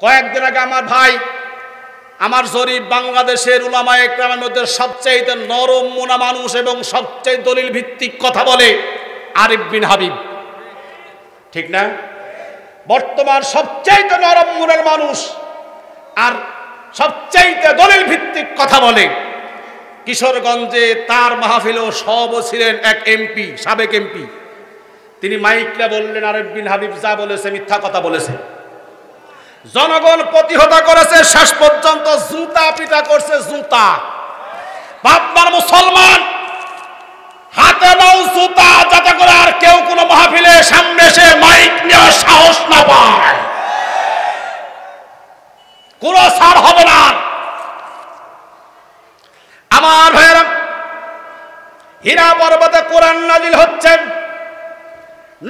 কয়েকদিন আগে আমার ভাই আমার জরিপ বাংলাদেশের উলামায়ে কেরামের মধ্যে সবচেয়ে নরম মনা মানুষ এবং সবচেয়ে দলিল ভিত্তিক কথা বলে আরিফ বিন হাবিব, ঠিক না? বর্তমান সবচেয়ে নরম মনের মানুষ আর সবচেয়ে দলিল ভিত্তিক কথা বলে। কিশোরগঞ্জে তার মাহফিলেও সব ছিলেন এক এমপি, সাবেক এমপি। তিনি মাইকলা বললেন আরিফ বিন হাবিব যা বলেছে মিথ্যা কথা বলেছে। জনগণ প্রতিহত করেছে, শেষ পর্যন্ত জুতা পিটা করছে। জুতা বাপমার মুসলমান হাতে নাও জুতা, যাতে করে আর কেউ কোনো মাহফিলে সামনে এসে মাইক নেওয়ার সাহস না পায়। কোনো ছাড় হবে না। আমার ভাইয়েরা, হীরা পর্বতে কোরআন নাজিল হচ্ছে,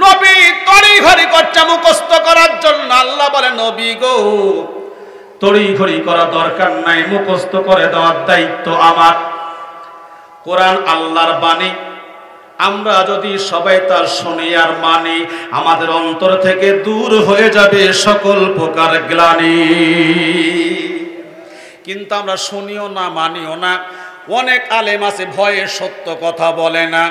নবী তড়িঘড়ি করছে মুখস্থ করার জন্য। আল্লাহ বলে নবী গো তড়িঘড়ি করা দরকার নাই, মুখস্থ করে দেওয়ার দায়িত্ব আমার। কোরআন আল্লাহর বাণী, আমরা যদি সবাই তার শুনি আর মানি, আমাদের অন্তর থেকে দূর হয়ে যাবে সকল প্রকার গ্লানি। কিন্তু আমরা শুনিও না, মানিও না। অনেক আলেম আছে ভয়ে সত্য কথা বলে না,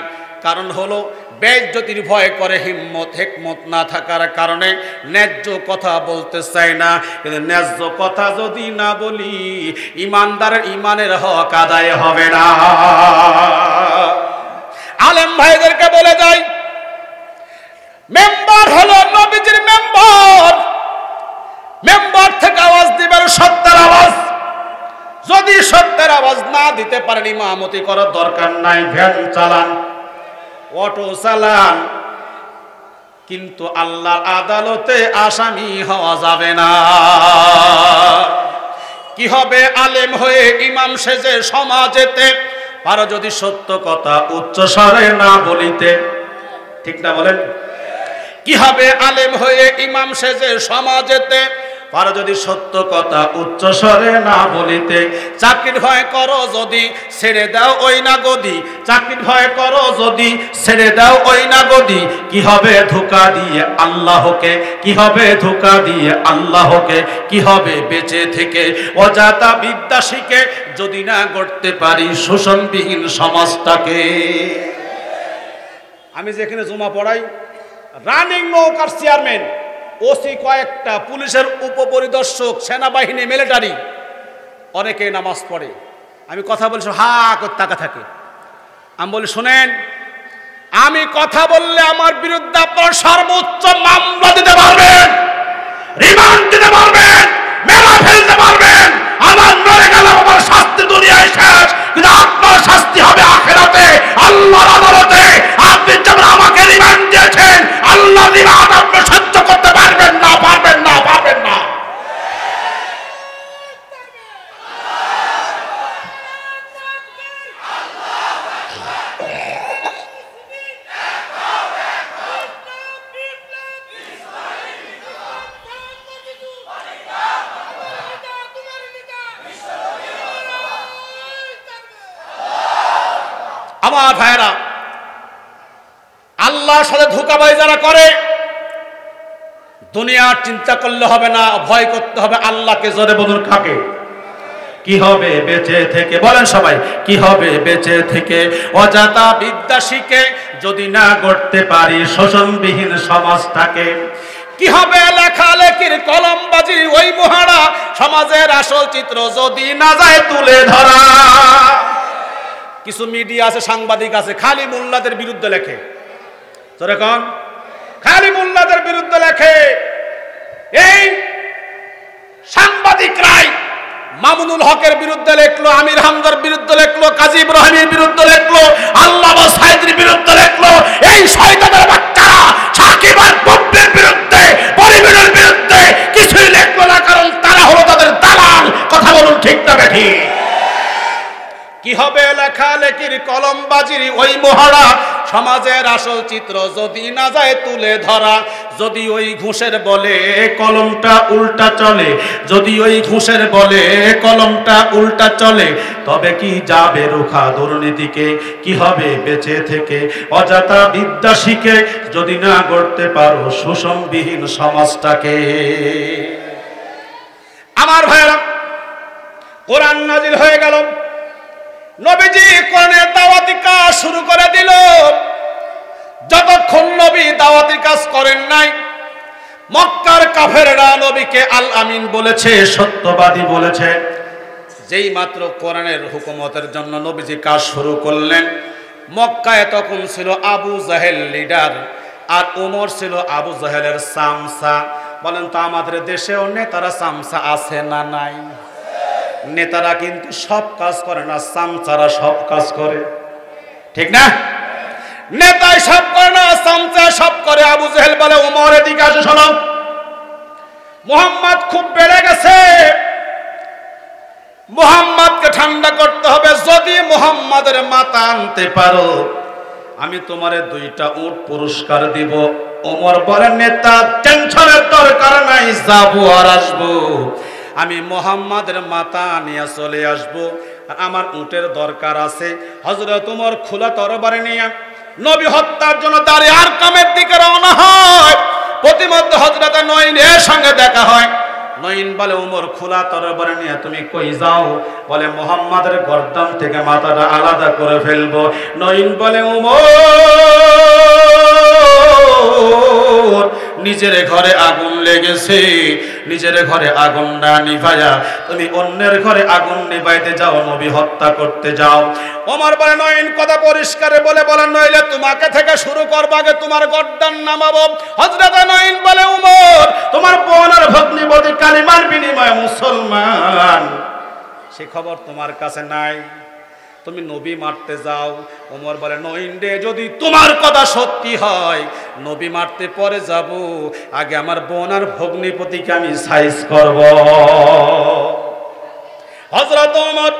কারণ হলো বেইজ্জতির ভয় করে, হিকমত না থাকার কারণে ন্যায্য কথা বলতে চায় না। কিন্তু ন্যায্য কথা যদি না বলি, ইমানদারের ইমানের হক আদায় হবে না। আলেম ভাইদেরকে বলে যাই, মেম্বার হলো নবীজির মেম্বার, মেম্বার থেকে আওয়াজ দিবেন সত্যের আওয়াজ। যদি সত্যের আওয়াজ না দিতে পারেন, ইমামতি করার দরকার নাই, ভ্যান চালান, অটো চালান, কিন্তু আল্লাহর আদালতে আসামি হওয়া যাবে না। কি হবে আলেম হয়ে ইমাম সেজে সমাজেতে, পারো যদি সত্য কথা উচ্চ স্বরে না বলিতে, ঠিক না বলেন? কি হবে আলেম হয়ে ইমাম সেজে সমাজেতে, পারো যদি সত্য কথা উচ্চ স্বরে না বলিতে। চাকরির ভয় করো যদি, ছেড়ে দাও ওই না গদি। চাকরির ভয় করো যদি, ছেড়ে দাও ওই না গদি। কি হবে ধোঁকা দিয়ে আল্লাহকে, কি হবে ধোঁকা দিয়ে আল্লাহকে। কি হবে বেঁচে থেকে অজাতা বিদ্যা শিখে, যদি না গড়তে পারি শোষণবিহীন সমাজটাকে। আমি যেখানে জমা পড়াই, রানিং নৌকার চেয়ারম্যান, ওসি কয়েকটা, পুলিশের উপপরিদর্শক, সেনাবাহিনী, মিলিটারি, অনেকে নামাজ পড়ে। আমি কথা বলছি, হা করে তাকা থাকে। আমি বলি শোনেন, আমি কথা বললে আমার বিরুদ্ধে আপনার সর্বোচ্চ মামলা দিতে পারবেন, রিমান্ড দিতে পারবেন, মেলা ফেলতে পারবেন। আমার মরে গেল, আমার শাস্তি দুনিয়ায় শেষ, কিন্তু আপনার শাস্তি হবে আখিরাতে, আল্লাহর আদালতে। আপনি যেমন আমাকে রিমান্ড দিয়েছেন, আল্লাহ রিমান্ড আপনি সহ্য করতে পারবেন না, পারবেন না, পারবেন না। আমার ভাইরা, আল্লাহর সাথে ধোঁকাবাজি যারা করে, দুনিয়ার চিন্তা করলে হবে না, ভয় করতে হবে আল্লাহকে। জোরে বলুন কাকে? কি হবে বেঁচে থেকে, বলেন সবাই, কি হবে বেঁচে থেকে অজাতা বিদ্যা শিখে, যদি না গড়তে পারি শোষণবিহীন সমাজটাকে। কি হবে লেখালেখির কলমবাজি, ওই মহারা সমাজের আসল চিত্র যদি না যায় তুলে ধরা। কিছু মিডিয়া আছে, সাংবাদিক আছে, খালি মোল্লাদের বিরুদ্ধে লেখে। যেরকম খালি মোল্লাদের বিরুদ্ধে লেখে। এই সাংবাদিকরাই মামুনুল হকের বিরুদ্ধে লেখলো, আমির হামজার বিরুদ্ধে লেখলো, কাজী ইব্রাহিমের বিরুদ্ধে লেখলো, আল্লামা সাইদির বিরুদ্ধে লেখলো। এই শয়তানের বাচ্চারা সাকিব আর বব্বের বিরুদ্ধে, পরিবারের বিরুদ্ধে কিছুই লেখলো না, কারণ তারা হলো তাদের দালাল। কথা বলুন ঠিক না বেঠিক? কি হবে লেখালেখির কলমবাজির ওই মহড়া, সমাজের আসল চিত্র যদি না যায় তুলে ধরা। যদি ওই ঘুষের বলে কলমটা উল্টা চলে, যদি ওই ঘুষের বলে কলমটা উল্টা চলে, তবে কি যাবে রোখা দুর্নীতিকে। কি হবে বেঁচে থেকে অজাতা বিদ্যা শিখে, যদি না গড়তে পারো শোষণবিহীন সমাজটাকে। কোরআন নাজিল হয়ে গেল। নবীজি কোরআনের দাওয়াতি কাজ শুরু করে দিল। যতক্ষণ নবী দাওয়াতি কাজ করেন নাই, মক্কার কাফেররা নবীকে আল আমিন বলেছে, সত্যবাদী বলেছে। যেই মাত্র কোরআনের হুকুমতের জন্য নবীজি কাজ শুরু করলেন, মক্কায় তখন ছিল আবু জাহেল লিডার, আর ওমর ছিল আবু জাহেলের সামসা। বলেন তো আমাদের দেশেও নেতারা সামসা আছে না নাই? নেতারা কিন্তু সব কাজ করে না, সামসারা সব কাজ করে, ঠিক না? নেতাই সব করে না, সামসা সব করে। আবু জাহেল বলে, ওমর এদিকে আসো, শোনো, মুহাম্মদ খুব বেড়ে গেছে, মুহাম্মদকে ঠান্ডা করতে হবে। যদি মুহাম্মাদের মাথা আনতে পারো, আমি তোমারে 2টা উট পুরস্কার দিব। ওমর বলে, নেতা টেনশনের দরকার নাই, যাবো আর আসবো। আমি মুহাম্মাদের মাথা নিয়ে চলে আসবো, আর আমার উটের দরকার আছে। হযরত ওমর খোলা তরবারি নিয়ে নবী হত্যার জন্য দাঁড়িয়ে আরকামের দিকে রওনা হয়। প্রতিমধ্যে হযরত নঈনের সঙ্গে দেখা হয়। নঈন বলে, ওমর খোলা তরবারি নিয়ে তুমি কই যাও? বলে, মুহাম্মাদের গর্দান থেকে মাথাটা আলাদা করে ফেলবো। নঈন বলে, ওমর নিজের ঘরে আগুন লেগেছে, নিজের ঘরে আগুন না নিভায়া তুমি অন্যের ঘরে আগুন নিভাইতে যাও, নবী হত্যা করতে যাও। ওমর বলে, নঈন কথা পরিষ্কারে বলে নইলে তোমাকে থেকে শুরু করবো, আগে তোমার গর্দান নামাবো। হযরত নঈন বলে, ওমর তোমার বোন আর ভগ্নিপতি কালিমার বিনিময়ে মুসলমান, সে খবর তোমার কাছে নাই, তুমি নবী মারতে যাও। ওমর বলে, নঈন রে, যদি তোমার কথা সত্যি হয়, নবী মারতে পরে যাব, আগে আমার বোন আর ভগ্নিপতিকে আমি সাইজ করব। হযরত ওমর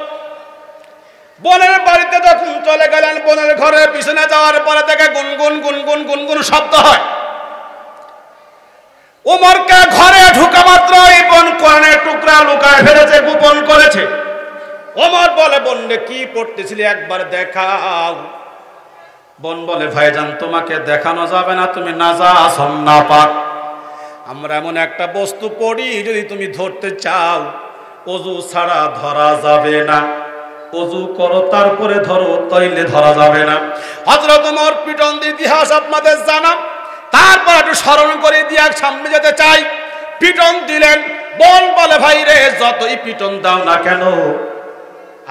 বোনের বাড়িতে যখন চলে গেলেন, বোনের ঘরের পিছনে যাওয়ার পরে থেকে গুনগুন গুনগুন গুনগুন শব্দ হয়। ওমরকে ঘরে ঢোকা মাত্র এই বোন কোরআনের টুকরা লুকায় ফেলেছে, গোপন করেছে। ওমর বলে, বোন রে, কি পড়তেছিলি একবার দেখাও। বোন বলে, ভাইজান তোমাকে দেখানো যাবে না, তুমি নাজাস নাপাক। আমরা এমন একটা বস্তু পড়ি, যদি তুমি ধরতে চাও, ওযু ছাড়া ধরা যাবে না, ওযু করো তারপরে ধরো, তাইলে ধরা যাবে না। হযরত ওমর পিটন ইতিহাস আপনাদের জানা, তারপর একটু স্মরণ করে দিয়ে সামনে যেতে চাই। পিটন দিলেন। বোন বলে, ভাই রে, যতই পিটন দাও না কেন,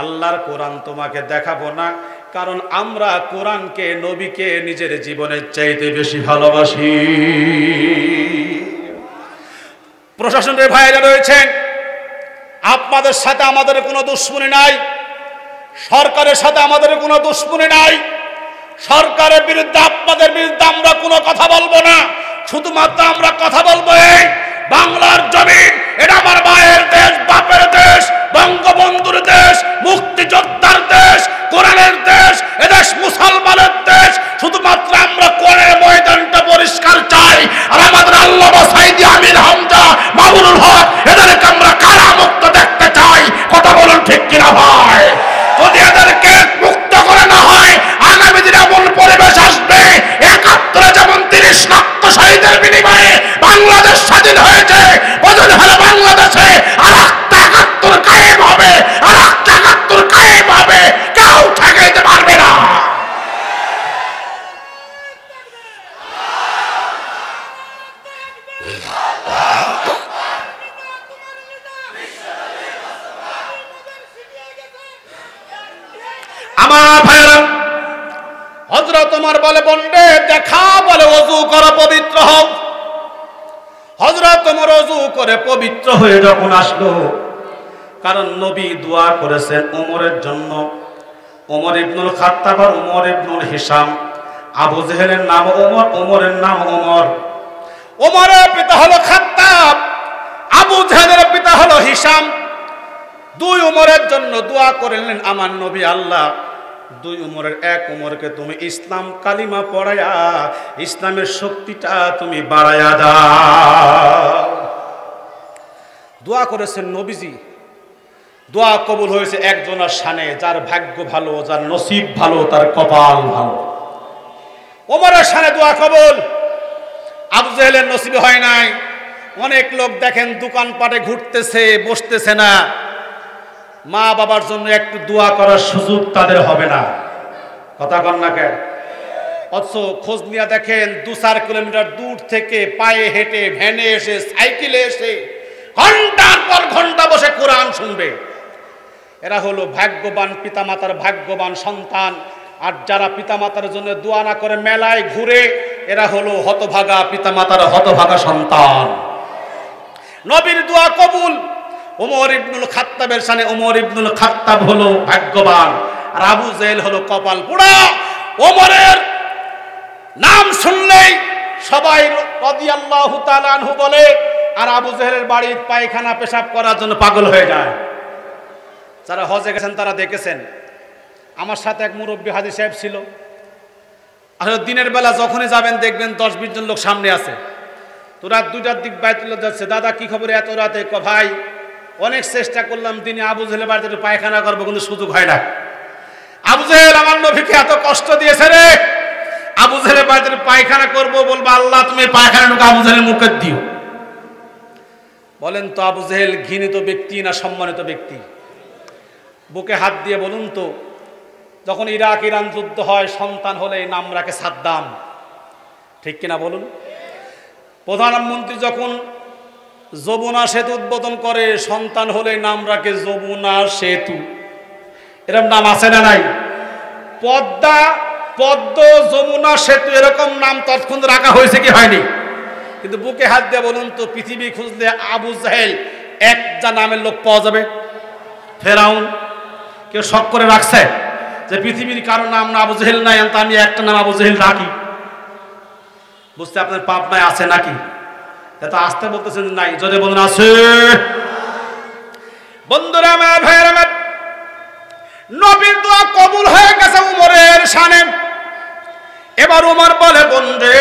আল্লাহর কোরআন তোমাকে দেখাবো না, কারণ আমরা কোরআনকে, নবীকে নিজের জীবনের চাইতে বেশি ভালোবাসি। প্রশাসনের ভাইরা রয়েছেন, আপনাদের সাথে আমাদের কোনো দুশ্মনী নাই, সরকারের সাথে আমাদের কোনো দুশ্মনী নাই। সরকারের বিরুদ্ধে, আপনাদের বিরুদ্ধে আমরা কোনো কথা বলবো না। শুধুমাত্র আমরা কথা বলবো এই বাংলার জমিন, এটা আমার মায়ের দেশ, বাপের দেশ, বঙ্গবন্ধুর দেশ, মুক্তিযোদ্ধার দেশ, কোরআনের দেশ, এদেশ মুসলমানের দেশ। শুধুমাত্র আমরা কোরআনের ময়দানটা পরিষ্কার চাই। আর আমাদের আল্লামা সাইদি আমির হামজা, মামুনুল হক, এদেরকে আমরা কারামুক্ত দেখতে চাই। কথা বলুন ঠিক কিনা ভাই? যদি এদেরকে মুক্ত করে না হয়, আগামী দিনে এমন পরিবেশ আসবে, ৭১ যেমন ৩০ লক্ষ শহীদের বিনিময়ে বাংলাদেশ স্বাধীন হয়েছে, বদল হলে বাংলাদেশে আর একটা ৭১ কায়েম হবে, আর একটা ৭১ কায়েম হবে, কেউ ঠেকাইতে পারবে না। আমার ভাইরা, হযরত ওমর বলে, বন্ডে দেখা, বলে ওযু করো, পবিত্র হও। হযরত ওমর ওযু করে পবিত্র হয়ে যখন আসলো, কারণ নবী দোয়া করেছেন ওমরের জন্য। ওমর ইবনুল খাত্তাব আর ওমর ইবনুল হিশাম, আবু জেহেলের নাম ওমর, ওমরের নাম ওমর। ওমরের পিতা হলো খাত্তাব, আবু জেহেলের পিতা হলো হিশাম। 2 ওমরের জন্য দোয়া করলেন আমার নবী, আল্লাহ 2 ওমরের এক ওমরকে তুমি ইসলাম কালিমা পড়ায়া ইসলামের শক্তিটা তুমি বাড়ায়া দাও। দোয়া করেছেন নবীজি, দোয়া কবুল হয়েছে একজনের শানে, যার ভাগ্য ভালো, যার নসিব ভালো, তার কপাল ভালো। ওমরের শানে দোয়া কবুল, আবু জেহেলের নসিবে হয় নাই। অনেক লোক দেখেন দোকানপাটে ঘুরতেছে, বসতেছে না, মা বাবার জন্য একটু দোয়া করার সুযোগ তাদের হবে না। কথা কন না কেন? অথচ খোঁজ নিয়ে দেখেন 2-4 কিলোমিটার দূর থেকে পায়ে হেঁটে, ভ্যানে এসে, সাইকেলে এসে ঘন্টার পর ঘন্টা বসে কোরআন শুনবে। এরা হলো ভাগ্যবান পিতামাতার ভাগ্যবান সন্তান। আর যারা পিতামাতার জন্য দোয়া না করে মেলায় ঘুরে, এরা হলো হতভাগা পিতামাতার হতভাগা সন্তান। নবীর দোয়া কবুল। ওমর ইবনুল খাত্তাবের শানে ওমর ইবনুল খাত্তাব হলো ভাগ্যবান, আর আবু জেহেল হলো কপাল পোড়া। ওমরের নাম শুনলেই সবাই রাদিয়াল্লাহু তাআলা আনহু বলে, আর আবু জেহেলের বাড়ির পায়খানা পেশাব করার জন্য পাগল হয়ে যায়। যারা হজে গেছেন তারা দেখেছেন। আমার সাথে এক মুরব্বী হাজী সাহেব ছিল। আসলে দিনের বেলা যখনই যাবেন দেখবেন 10-20 জন লোক সামনে আছে। তো রাত 2টার দিক বাইতুল্লাহ যাচ্ছে, দাদা কি খবর এত রাতে? ভাই অনেক চেষ্টা করলাম দিনে আবু জেহেলের বাড়িতে একটু পায়খানা করবো, কিন্তু সুযোগ হয় না। আবু জেহেল আমার নবীকে এত কষ্ট দিয়েছে রে, আবু জেহেলের বাড়িতে পায়খানা করবো, বলবো আল্লাহ তুমি পায়খানাটুকু আবু জেহেলের মুখে দিও। বলেন তো আবু জেহেল ঘৃণিত ব্যক্তি না সম্মানিত ব্যক্তি? বুকে হাত দিয়ে বলুন তো, যখন ইরাক ইরান যুদ্ধ হয় সন্তান হলে নাম রাখে সাদ্দাম, ঠিক কিনা বলুন? প্রধানমন্ত্রী যখন যমুনা সেতু উদ্বোধন করে সন্তান হলে নাম রাখে যমুনা সেতু। এরকম নাম আছে না নাই? পদ্মা, পদ্ম, যমুনা সেতু এরকম নাম তৎক্ষণ রাখা হয়েছে কি হয়নি? কিন্তু বুকে হাত দিয়ে বলুন তো, পৃথিবী খুঁজলে আবু জেহেল একটা নামের লোক পাওয়া যাবে? ফেরাউন কেউ শখ করে রাখছে যে পৃথিবীর কারো নাম না আবু জেহেল নাই, আমি একটা নাম আবু জেহেল রাখি? বুঝতে আপনার পাপ নাই আছে নাকি? এত আসতে বলতেছেন নাই, যদি বলুন আছে। বন্ধুরা আমার, ভাইয়ের আমার, নবীর দোয়া কবুল হয়ে গেছে উমরের শানে। এবার উমর বলে, বন্ধে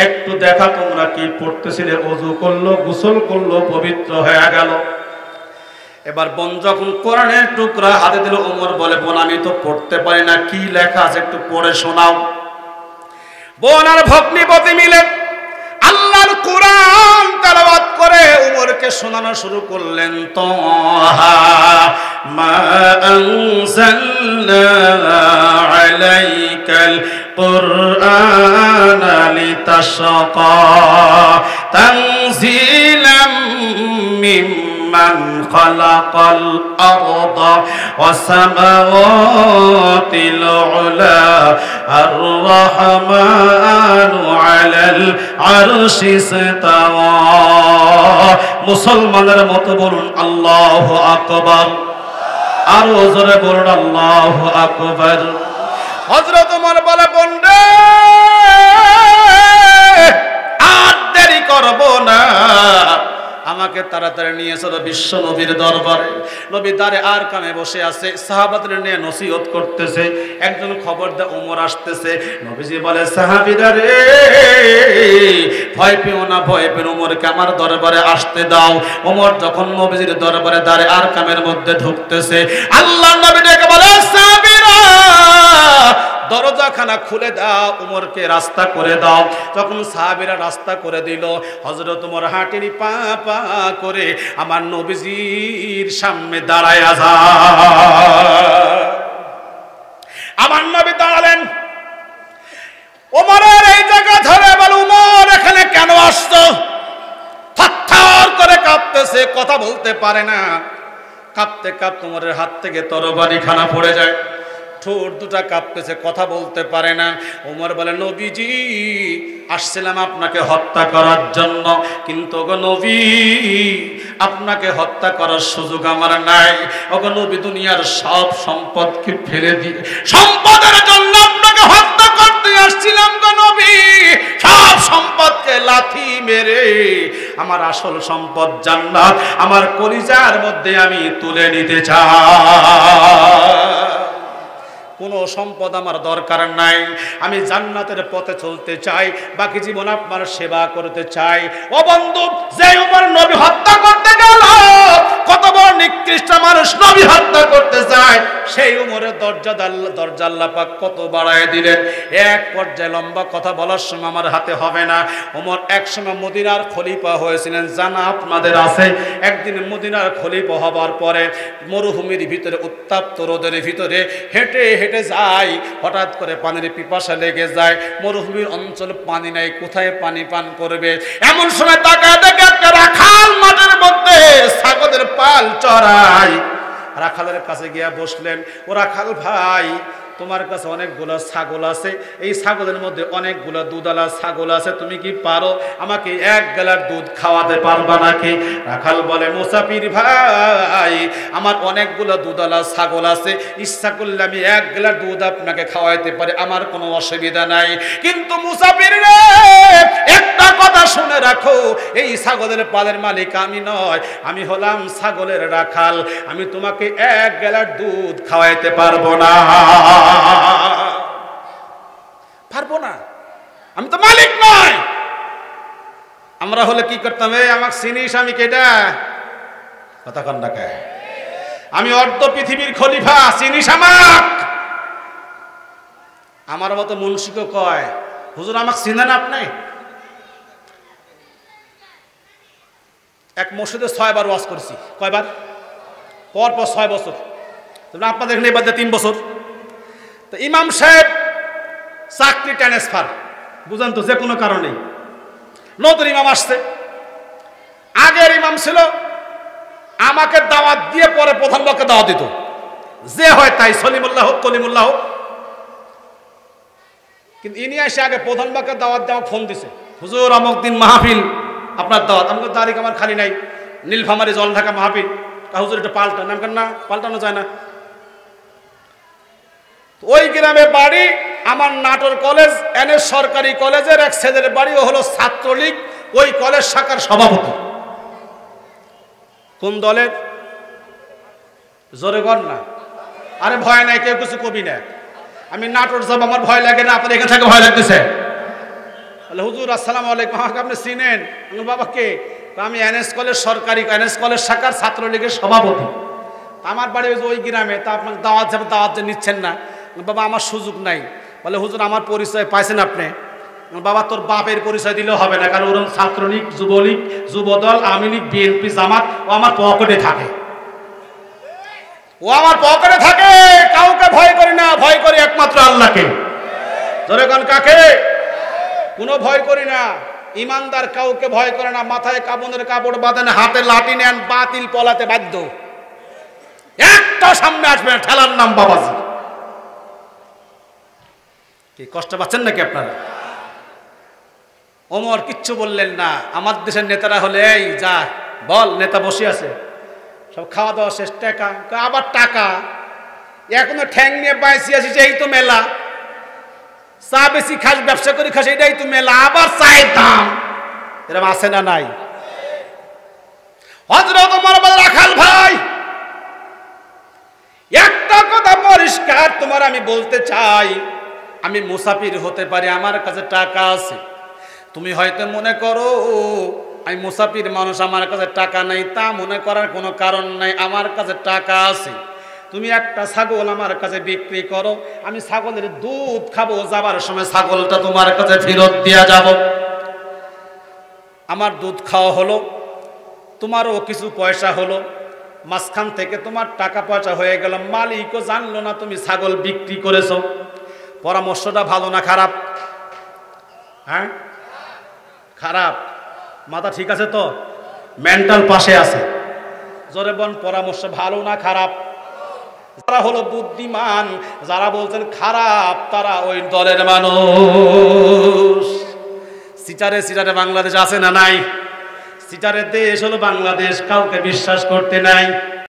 একটু দেখা তোমরা কি পড়তেছিলে? ওযু করলো, গোসল করলো, পবিত্র হয়ে গেল। এবার বোন যখন কোরআনের টুকরা হাতে দিল, ওমর বলে, বোন আমি তো পড়তে পারি না, কি লেখা আছে একটু পড়ে শোনাও। বোন আর ভগ্নিপতি মিলে আল্লাহর কোরআন তেলাওয়াত করে উমরকে শোনানো শুরু করলেন। তাহা মা আনজালনা আলাইকাল কুরআনা লিতাশকা তানজিলাম মিম্মান খালাকাল আরদা ওয়াস-সামাওয়াতিল উলা আর-রাহমানু আলাল আরশি ইসতাওয়া। মুসলমানের মতো বলুন আল্লাহু আকবার। আরো জোরে বলুন আল্লাহু আকবার। হযরত ওমর বলে, বন্ধু আর দেরি করব না, আমাকে তাড়াতাড়ি নিয়ে চলো বিশ্ব নবীর দরবারে। নবী দারে আর কামে বসে আছে, সাহাবাদের নিয়ে নসিহত করতেছে। একজন খবর দেয় ওমর আসতেছে। নবীজি বলে, সাহাবীরা রে ভয় পেও না, ভয় পেও, ওমরকে আমার দরবারে আসতে দাও। ওমর যখন নবীজির দরবারে দারে আর কামের মধ্যে ঢুকতেছে, আল্লাহর নবী ডেকে বলে, সাহাবীরা দরজাখানা খুলে দাও, উমরকে রাস্তা করে দাও। যখন সাহাবীরা রাস্তা করে দিল, হযরত ওমর হাঁটেনি পা পা করে আমার নবীজির সামনে দাঁড়ায় যায়। আমার নবী দাঁড়ালেন। ওমরের এই জায়গা ধরে বলে, ওমর এখানে কেন আসছো? থরথর করে কাঁপতেছে, কথা বলতে পারে না। কাঁপতে কাঁপতে ওমরের হাত থেকে তরবারি খানা পড়ে যায়, ঠোঁট দুটা কাঁপতেছে, কথা বলতে পারে না। ওমর বলে, নবীজি আসছিলাম আপনাকে হত্যা করার জন্য, কিন্তু ওগো নবী আপনাকে হত্যা করার সুযোগ আমার নাই। ওগো নবী দুনিয়ার সব সম্পদকে ফেলে দিয়ে সম্পদের জন্য আপনাকে হত্যা করতে আসছিলাম গো নবী। সব সম্পদকে লাথি মেরে আমার আসল সম্পদ জান্নাত আমার কলিজার মধ্যে আমি তুলে নিতে চাই। কোনো সম্পদ আমার দরকার নাই, আমি জান্নাতের পথে চলতে চাই, বাকি জীবন আপনার সেবা করতে চাই। ও বন্ধু, যে ওমর নবী হত্যা করতে গেল, কত বড় নিকৃষ্ট মানুষ নবী হত্যা করতে যায়, সেই উমরের দরজা আল্লাহ পাক কত বাড়ায় দিলেন। এক পর্যায়ে লম্বা কথা বলার সময় আমার হাতে হবে না, ওমর এক সময় মদিনার খলিফা হয়েছিলেন, জানা আপনাদের আছে। একদিন মদিনার খলিফা হবার পরে মরুভূমির ভিতরে, উত্তাপ্ত রোদের ভিতরে হেঁটে হেঁটে যায়, হঠাৎ করে পানির পিপাসা লেগে যায়। মরুভূমির অঞ্চল, পানি নাই, কোথায় পানি পান করবে? এমন সময় তাকায় দেখে একটা রাখাল মাঠের মধ্যে ছাগলের পাল চড়ায়। রাখালের কাছে গিয়া বসলেন, ও রাখাল ভাই, তোমার কাছে অনেকগুলো ছাগল আছে, এই ছাগলের মধ্যে অনেকগুলো দুধালা ছাগল আছে, তুমি কি পারো আমাকে এক গ্লাস দুধ খাওয়াতে পারবা নাকি? রাখাল বলে, মুসাফির ভাই, আমার অনেকগুলো দুধালা ছাগল আছে, ইচ্ছা করলে আমি এক গ্লাস দুধ আপনাকে খাওয়াইতে পারি, আমার কোনো অসুবিধা নাই। কিন্তু মুসাফির রে, একটা কথা শুনে রাখো, এই ছাগলের পালের মালিক আমি নয়, আমি হলাম ছাগলের রাখাল, আমি তোমাকে এক গ্লাস দুধ খাওয়াইতে পারবো না, পারবো না, আমি তো মালিক নয়। আমরা হলে কি করতাম? এই আমাকে চিনিস, আমি কেডা? কথা কন না কে? আমি অর্ধ পৃথিবীর খলিফা, চিনিস আমাক? আমার মতো মুন্সিকে কয়, হুজুর আমাকে চিনেন আপনি? এক মসজিদে 6 বার ওয়াজ করেছি। কয়বার? পর 6 বছর। আপনাদের এখানে এবার 3 বছর। তো ইমাম সাহেব চাকরি ট্রান্সফার, বুঝেন তো, যে কোনো কারণে নতুন ইমাম আসছে। আগের ইমাম ছিল, আমাকে দাওয়াত দিয়ে পরে প্রধান বক্তাকে দাওয়াত দিত, যে হয় তাই, সলিমুল্লাহ হোক কলিমুল্লাহ হোক। কিন্তু ইনি এসে আগে প্রধান বক্তাকে দাওয়াত দেওয়া ফোন দিছে, হুজুর অমুক দিন মাহফিল, আপনার দাওয়াত। আমাকে তারিখ আমার খালি নাই, নীলফামারী জল ঢাকা মাহফিল। হুজুর এটা পাল্টান, আমি না পাল্টানো যায় না। ওই গ্রামে বাড়ি আমার, নাটোর কলেজ এনএস সরকারি কলেজের এক ছেলের বাড়ি, ও হলো ছাত্রলীগ ওই কলেজ শাখার সভাপতি। কোন দলের? জোরে কর না, আরে ভয় নাই, কেউ কিছু কবি না। আমি নাটোর যাব, আমার ভয় লাগে না, আপনার এখান থেকে ভয় লাগতেছে? বলে, হুজুর আসসালামু আলাইকুম, আমাকে আপনি চিনেন? বাবা কে? আমি এনএস কলেজ সরকারি, এনএস কলেজ শাখার ছাত্রলীগের সভাপতি। আমার বাড়ি ওই গ্রামে, তা আপনাকে দাওয়াত যাবে, দাওয়াত যে নিচ্ছেন না? বাবা আমার সুযোগ নাই। বলে, হুজুর আমার পরিচয় পাইছেন আপনি? বাবা তোর বাপের পরিচয় দিলেও হবে না, কারণ ওরকম ছাত্রলীগ, যুবলীগ, যুবদল, আওয়ামী লীগ, বিএনপি, জামাত, ও আমার পকেটে থাকে, ও আমার পকেটে থাকে। কাউকে ভয় করি না, ভয় করি একমাত্র আল্লাহকে। জোরে কোন কাকে? কোনো ভয় করি না। ইমানদার কাউকে ভয় করে না, মাথায় কাপড়ের কাপড় বাঁধেন, হাতে লাঠি নেন, বাতিল পলাতে বাধ্য। একটা সামনে আসবে না, ঠেলার নাম বাবাজি। কি কষ্ট পাচ্ছেন নাকি আপনারা? ওমর কিচ্ছু বললেন না। আমার দেশের নেতারা হলে, এই যা বল, নেতা বসে আছে, সব খাওয়া দাওয়া শেষ, টাকা, আবার টাকা, এখনো ঠ্যাং নিয়ে বাইসি আসিস, এই তো মেলা, চা বেশি খাস, ব্যবসা করি খাস, এটাই তো মেলা, আবার চায়ের দাম, এরকম আছে না নাই? হযরত ওমর বলে, রাখাল ভাই, একটা কথা পরিষ্কার তোমার আমি বলতে চাই, আমি মুসাফির হতে পারি, আমার কাছে টাকা আছে। তুমি হয়তো মনে করো আমি মুসাফির মানুষ, আমার কাছে টাকা নাই, তা মনে করার কোনো কারণ নাই, আমার কাছে টাকা আছে। তুমি একটা ছাগল আমার কাছে বিক্রি করো, আমি ছাগলের দুধ খাবো, যাবার সময় ছাগলটা তোমার কাছে ফেরত দিয়া যাব। আমার দুধ খাওয়া হলো, তোমারও কিছু পয়সা হলো, মাঝখান থেকে তোমার টাকা পয়সা হয়ে গেল, মালিকও জানলো না তুমি ছাগল বিক্রি করেছো। পরামর্শটা ভালো না খারাপ? হ্যাঁ খারাপ। মাথা ঠিক আছে তো? মেন্টাল পাশে আছে? জোরে বল, পরামর্শ ভালো না খারাপ? যারা হলো বুদ্ধিমান, যারা বলছেন খারাপ, তারা ওই দলের মানুষ। সিটারে সিটারে বাংলাদেশ আছে না নাই? সিটারের দেশ হলো বাংলাদেশ, কাউকে বিশ্বাস করতে নাই।